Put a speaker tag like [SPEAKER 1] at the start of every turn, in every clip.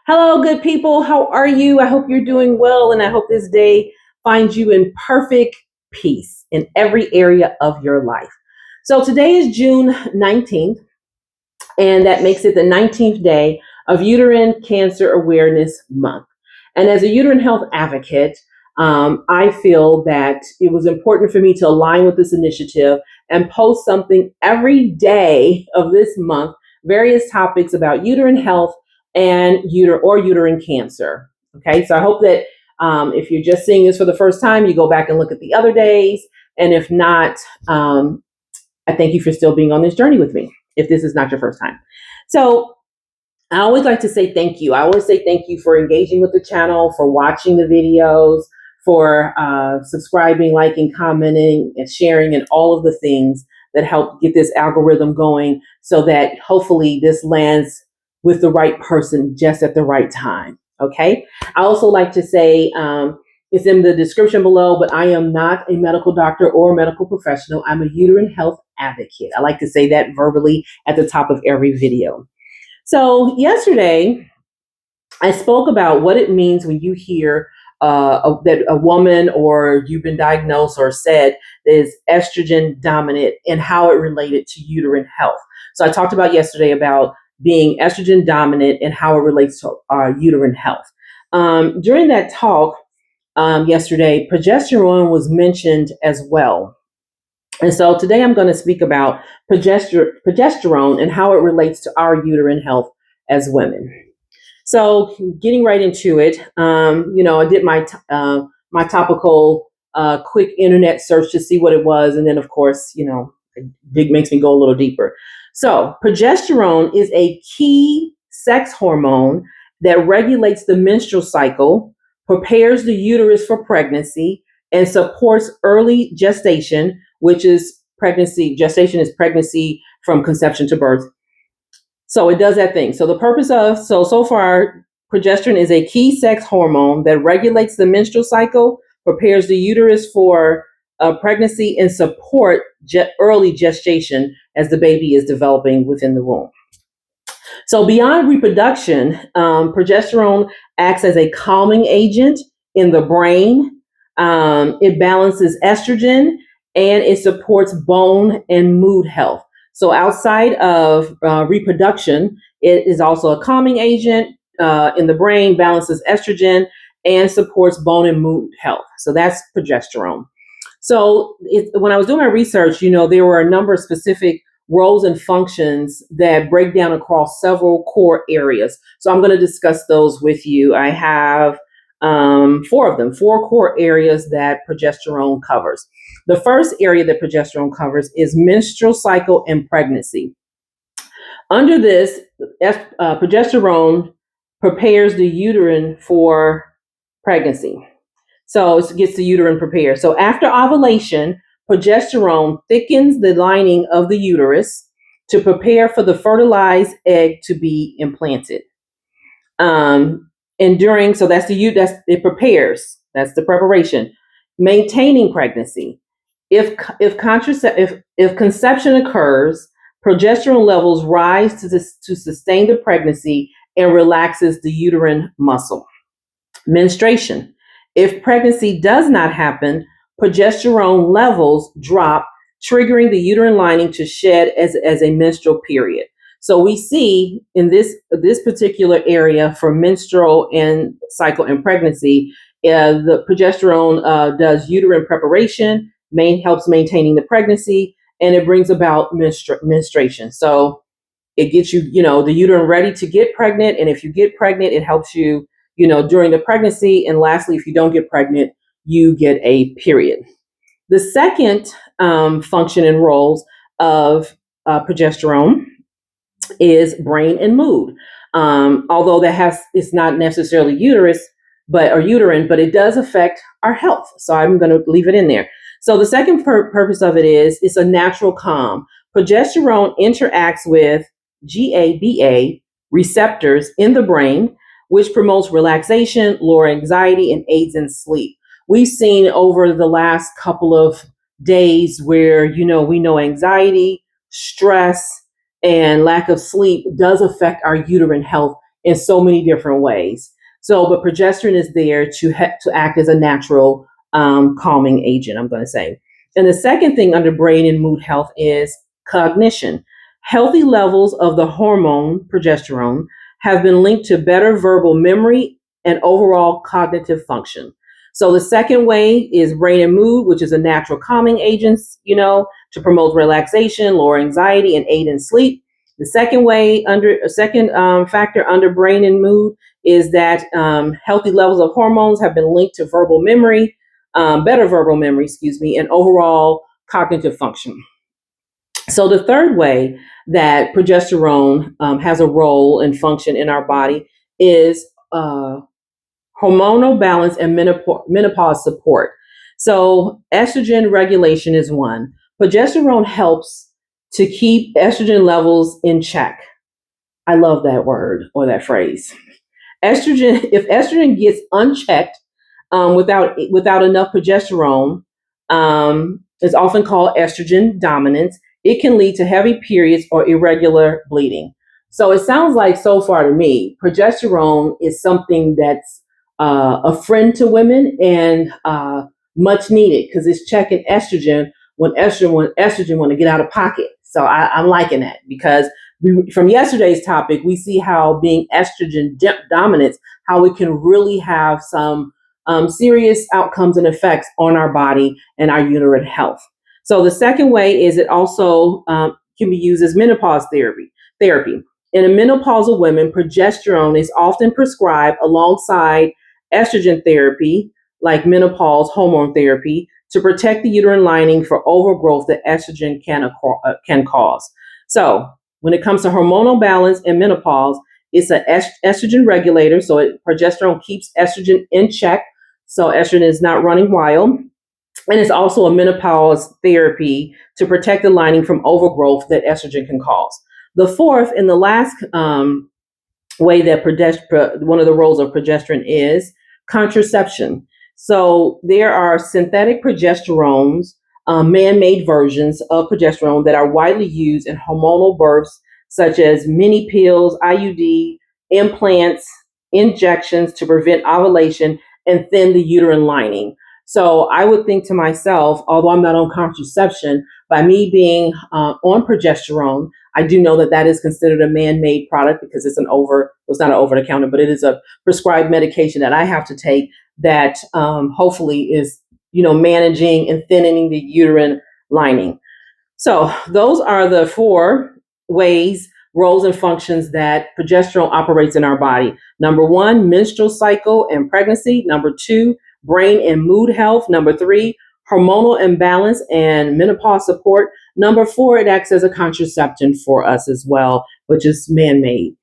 [SPEAKER 1] Hello, good people. How are you? I hope you're doing well, and I hope this day finds you in perfect peace in every area of your life. So, today is June 19th, and that makes it the 19th day of Uterine Cancer Awareness Month. And as a uterine health advocate, I feel that it was important for me to align with this initiative and post something every day of this month, various topics about uterine health and uterine cancer. Okay, so I hope that if you're just seeing this for the first time, you go back and look at the other days. And if not, I thank you for still being on this journey with me, if this is not your first time. So I always like to say thank you. I always say thank you for engaging with the channel, for watching the videos, for subscribing, liking, commenting, and sharing, and all of the things that help get this algorithm going so that hopefully this lands with the right person just at the right time. Okay. I also like to say, it's in the description below, but I am not a medical doctor or medical professional. I'm a uterine health advocate. I like to say that verbally at the top of every video. So yesterday, I spoke about what it means when you hear that a woman or you've been diagnosed or said is estrogen dominant and how it related to uterine health. So I talked about yesterday about being estrogen dominant and how it relates to our uterine health. During that talk yesterday, progesterone was mentioned as well. And so today I'm going to speak about progesterone and how it relates to our uterine health as women. So getting right into it, I did my topical quick internet search to see what it was. And then, of course, it makes me go a little deeper. So progesterone is a key sex hormone that regulates the menstrual cycle, prepares the uterus for pregnancy, and supports early gestation, which is pregnancy. Gestation is pregnancy from conception to birth. So it does that thing. So the purpose of, so far, progesterone is a key sex hormone that regulates the menstrual cycle, prepares the uterus for pregnancy, and support early gestation as the baby is developing within the womb. So beyond reproduction, progesterone acts as a calming agent in the brain. It balances estrogen and it supports bone and mood health. So outside of reproduction, it is also a calming agent in the brain, balances estrogen, and supports bone and mood health. So that's progesterone. So when I was doing my research, there were a number of specific roles and functions that break down across several core areas. So I'm going to discuss those with you. I have four of them, four core areas that progesterone covers. The first area that progesterone covers is menstrual cycle and pregnancy. Under this, progesterone prepares the uterine for pregnancy. So it gets the uterine prepared. So after ovulation, progesterone thickens the lining of the uterus to prepare for the fertilized egg to be implanted. So it prepares. That's the preparation. Maintaining pregnancy. If conception occurs, progesterone levels rise to sustain the pregnancy and relaxes the uterine muscle. Menstruation. If pregnancy does not happen, progesterone levels drop, triggering the uterine lining to shed as a menstrual period. So we see in this particular area for menstrual and cycle and pregnancy, the progesterone does uterine preparation, helps maintaining the pregnancy, and it brings about menstruation. So it gets you, the uterine ready to get pregnant. And if you get pregnant, it helps you, during the pregnancy. And lastly, if you don't get pregnant, you get a period. The second function and roles of progesterone is brain and mood. Although it's not necessarily uterine, but it does affect our health. So I'm going to leave it in there. So the second purpose of it is it's a natural calm. Progesterone interacts with GABA receptors in the brain, which promotes relaxation, lower anxiety, and aids in sleep. We've seen over the last couple of days where, we know anxiety, stress, and lack of sleep does affect our uterine health in so many different ways. So, but progesterone is there to act as a natural calming agent, I'm going to say. And the second thing under brain and mood health is cognition. Healthy levels of the hormone progesterone have been linked to better verbal memory and overall cognitive function. So the second way is brain and mood, which is a natural calming agent, to promote relaxation, lower anxiety, and aid in sleep. The second factor under brain and mood is that healthy levels of hormones have been linked to verbal memory, better verbal memory, and overall cognitive function. So the third way that progesterone has a role and function in our body is hormonal balance and menopause support. So estrogen regulation is one. Progesterone helps to keep estrogen levels in check. I love that word or that phrase. If estrogen gets unchecked without enough progesterone, is often called estrogen dominance. It can lead to heavy periods or irregular bleeding. So it sounds like so far to me, progesterone is something that's a friend to women and much needed because it's checking estrogen when estrogen want to get out of pocket. So I'm liking that because from yesterday's topic, we see how being estrogen dominant, how it can really have some serious outcomes and effects on our body and our uterine health. So the second way is it also can be used as menopause therapy. In a menopausal women, progesterone is often prescribed alongside estrogen therapy, like menopause hormone therapy, to protect the uterine lining for overgrowth that estrogen can cause. So when it comes to hormonal balance and menopause, it's an estrogen regulator. So progesterone keeps estrogen in check. So estrogen is not running wild. And it's also a menopause therapy to protect the lining from overgrowth that estrogen can cause. The fourth and the last way that one of the roles of progesterone is contraception. So there are synthetic progesterones, man-made versions of progesterone that are widely used in hormonal births, such as mini pills, IUD, implants, injections to prevent ovulation and thin the uterine lining. So I would think to myself, although I'm not on contraception, by me being on progesterone, I do know that that is considered a man-made product because it's not an over-the-counter, but it is a prescribed medication that I have to take that hopefully is, managing and thinning the uterine lining. So those are the four ways, roles, and functions that progesterone operates in our body. Number one, menstrual cycle and pregnancy. Number two, brain and mood health. Number three, hormonal imbalance and menopause support. Number four, it acts as a contraception for us as well, which is man-made.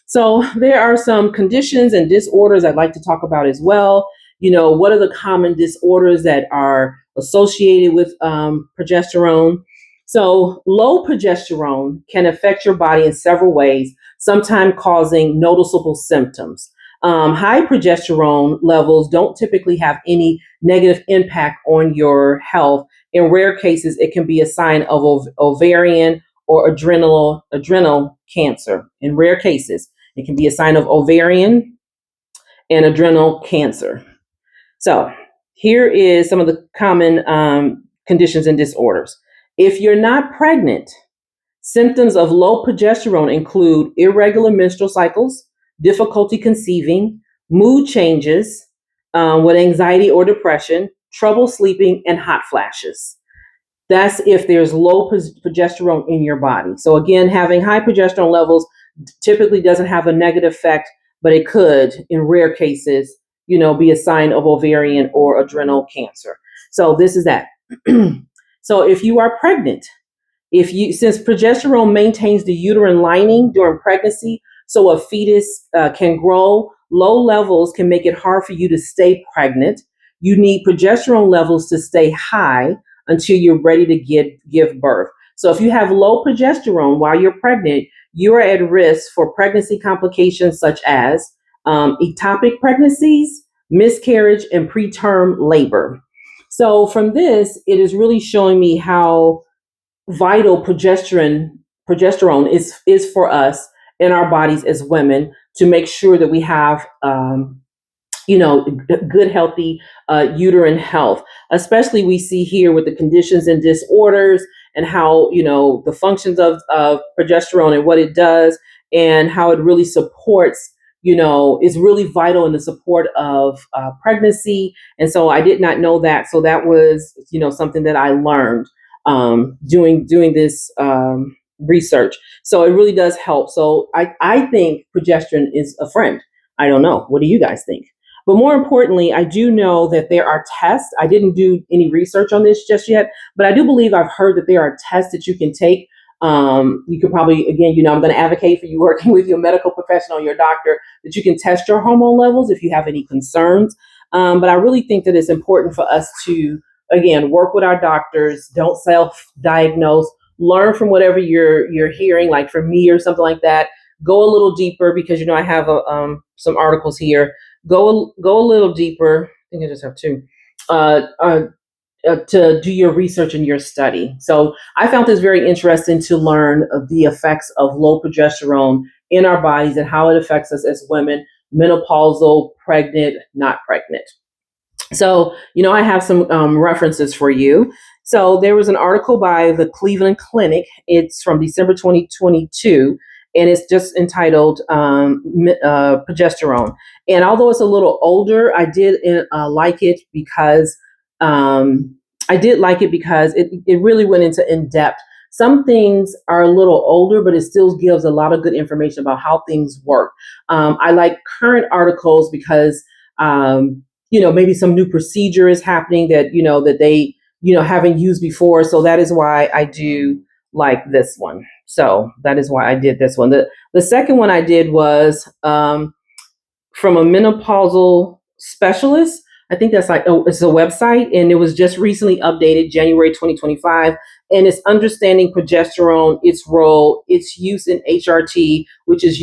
[SPEAKER 1] So there are some conditions and disorders I'd like to talk about as well. What are the common disorders that are associated with progesterone? So low progesterone can affect your body in several ways, sometimes causing noticeable symptoms. High progesterone levels don't typically have any negative impact on your health. In rare cases, it can be a sign of ovarian or adrenal cancer. In rare cases, it can be a sign of ovarian and adrenal cancer. So here is some of the common conditions and disorders. If you're not pregnant, symptoms of low progesterone include irregular menstrual cycles, difficulty conceiving, mood changes with anxiety or depression, trouble sleeping, and hot flashes. That's if there's low progesterone in your body. So again, having high progesterone levels typically doesn't have a negative effect, but it could, in rare cases, be a sign of ovarian or adrenal cancer. So this is that. So if you are pregnant, since progesterone maintains the uterine lining during pregnancy, so a fetus can grow, low levels can make it hard for you to stay pregnant. You need progesterone levels to stay high until you're ready to give birth. So if you have low progesterone while you're pregnant, you are at risk for pregnancy complications such as ectopic pregnancies, miscarriage, and preterm labor. So from this, it is really showing me how vital progesterone progesterone is for us in our bodies as women to make sure that we have good, healthy uterine health. Especially we see here with the conditions and disorders and how, the functions of progesterone and what it does and how it really supports, is really vital in the support of pregnancy. And so I did not know that. So that was, something that I learned doing this research. So it really does help. So I think progesterone is a friend. I don't know. What do you guys think? But more importantly, I do know that there are tests. I didn't do any research on this just yet, but I do believe I've heard that there are tests that you can take. You could probably, again, I'm going to advocate for you working with your medical professional, your doctor, that you can test your hormone levels if you have any concerns. But I really think that it's important for us to, again, work with our doctors. Don't self-diagnose. Learn from whatever you're hearing, like from me or something like that. Go a little deeper because I have some articles here. Go a little deeper. I think I just have two. To do your research and your study. So I found this very interesting to learn of the effects of low progesterone in our bodies and how it affects us as women, menopausal, pregnant, not pregnant. So, I have some references for you. So there was an article by the Cleveland Clinic. It's from December 2022, and it's just entitled Progesterone. And although it's a little older, I did like it because it really went into in depth. Some things are a little older, but it still gives a lot of good information about how things work. I like current articles because maybe some new procedure is happening that they haven't used before. So that is why I do like this one. So that is why I did this one. The second one I did was from a menopausal specialist. I think that's it's a website, and it was just recently updated January 2025. And it's understanding progesterone, its role, its use in HRT, which is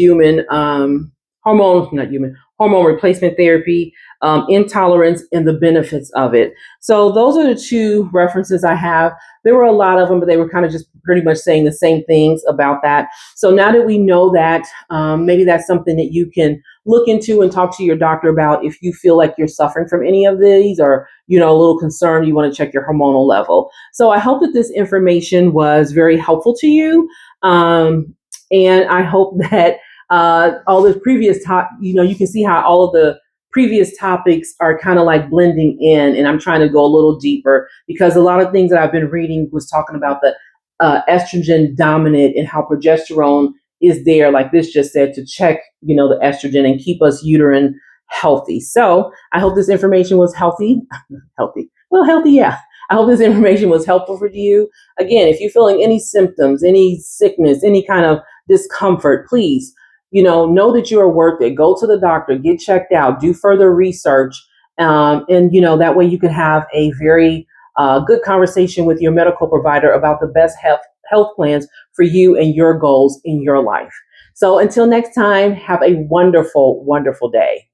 [SPEAKER 1] hormone replacement therapy, intolerance, and the benefits of it. So those are the two references I have. There were a lot of them, but they were kind of just pretty much saying the same things about that. So now that we know that, maybe that's something that you can look into and talk to your doctor about if you feel like you're suffering from any of these or, a little concerned, you want to check your hormonal level. So I hope that this information was very helpful to you. And I hope that all the previous you can see how all of the previous topics are kind of like blending in, and I'm trying to go a little deeper because a lot of things that I've been reading was talking about the estrogen dominant and how progesterone is there, like this just said, to check, the estrogen and keep us uterine healthy. So I hope this information was healthy. Healthy, yeah. I hope this information was helpful for you. Again, if you're feeling any symptoms, any sickness, any kind of discomfort, please, know that you are worth it. Go to the doctor, get checked out, do further research. And, that way you can have a very good conversation with your medical provider about the best health plans for you and your goals in your life. So until next time, have a wonderful, wonderful day.